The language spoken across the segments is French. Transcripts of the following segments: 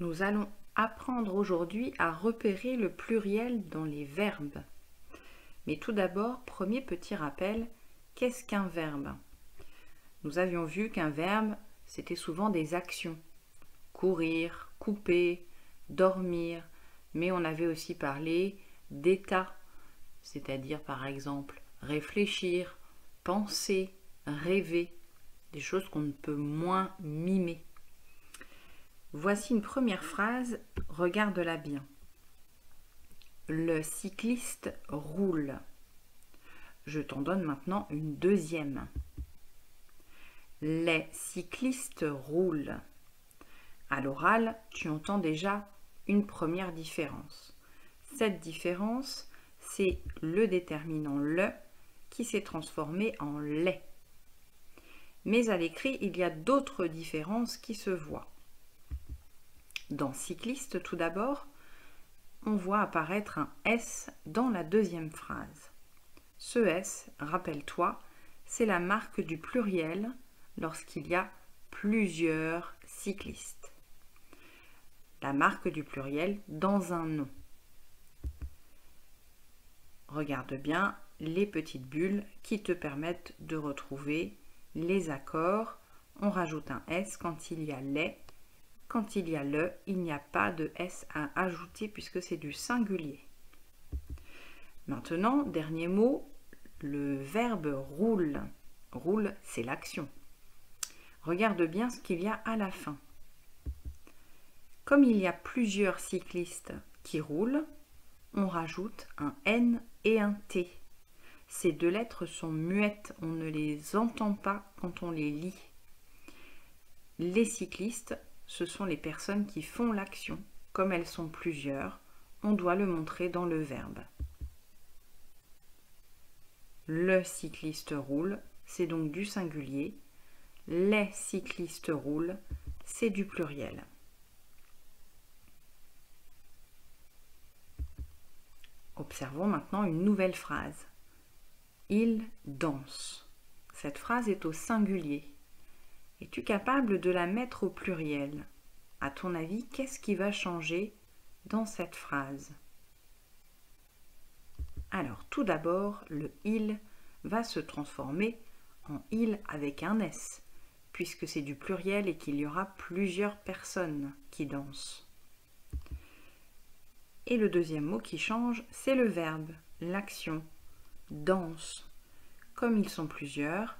Nous allons apprendre aujourd'hui à repérer le pluriel dans les verbes. Mais tout d'abord, premier petit rappel, qu'est-ce qu'un verbe? Nous avions vu qu'un verbe, c'était souvent des actions. Courir, couper, dormir, mais on avait aussi parlé d'état, c'est-à-dire par exemple réfléchir, penser, rêver, des choses qu'on ne peut moins mimer. Voici une première phrase, regarde-la bien. Le cycliste roule. Je t'en donne maintenant une deuxième. Les cyclistes roulent. À l'oral, tu entends déjà une première différence. Cette différence, c'est le déterminant le qui s'est transformé en les. Mais à l'écrit, il y a d'autres différences qui se voient. Dans cycliste, tout d'abord, on voit apparaître un S dans la deuxième phrase. Ce S, rappelle-toi, c'est la marque du pluriel lorsqu'il y a plusieurs cyclistes. La marque du pluriel dans un nom. Regarde bien les petites bulles qui te permettent de retrouver les accords. On rajoute un S quand il y a les. Quand il y a le, il n'y a pas de S à ajouter puisque c'est du singulier. Maintenant, dernier mot, le verbe roule. Roule, c'est l'action. Regarde bien ce qu'il y a à la fin. Comme il y a plusieurs cyclistes qui roulent, on rajoute un N et un T. Ces deux lettres sont muettes, on ne les entend pas quand on les lit. Les cyclistes, ce sont les personnes qui font l'action. Comme elles sont plusieurs, on doit le montrer dans le verbe. Le cycliste roule, c'est donc du singulier. Les cyclistes roulent, c'est du pluriel. Observons maintenant une nouvelle phrase. Il danse. Cette phrase est au singulier. Es-tu capable de la mettre au pluriel? À ton avis, qu'est-ce qui va changer dans cette phrase? Alors, tout d'abord, le « il » va se transformer en « il » avec un S, puisque c'est du pluriel et qu'il y aura plusieurs personnes qui dansent. Et le deuxième mot qui change, c'est le verbe, l'action, danse. Comme ils sont plusieurs,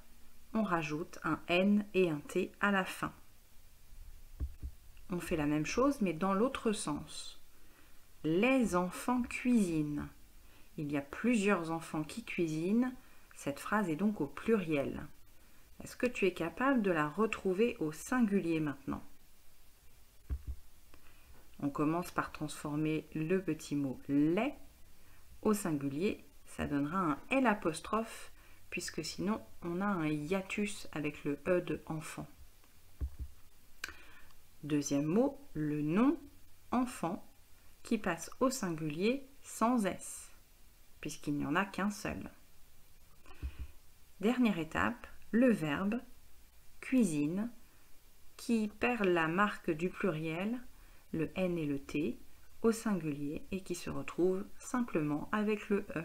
on rajoute un N et un T à la fin. On fait la même chose, mais dans l'autre sens. Les enfants cuisinent. Il y a plusieurs enfants qui cuisinent. Cette phrase est donc au pluriel. Est-ce que tu es capable de la retrouver au singulier maintenant? On commence par transformer le petit mot « les » au singulier. Ça donnera un L apostrophe, puisque sinon on a un hiatus avec le E de enfant. Deuxième mot, le nom enfant qui passe au singulier sans S, puisqu'il n'y en a qu'un seul. Dernière étape, le verbe cuisine qui perd la marque du pluriel, le N et le T, au singulier et qui se retrouve simplement avec le E.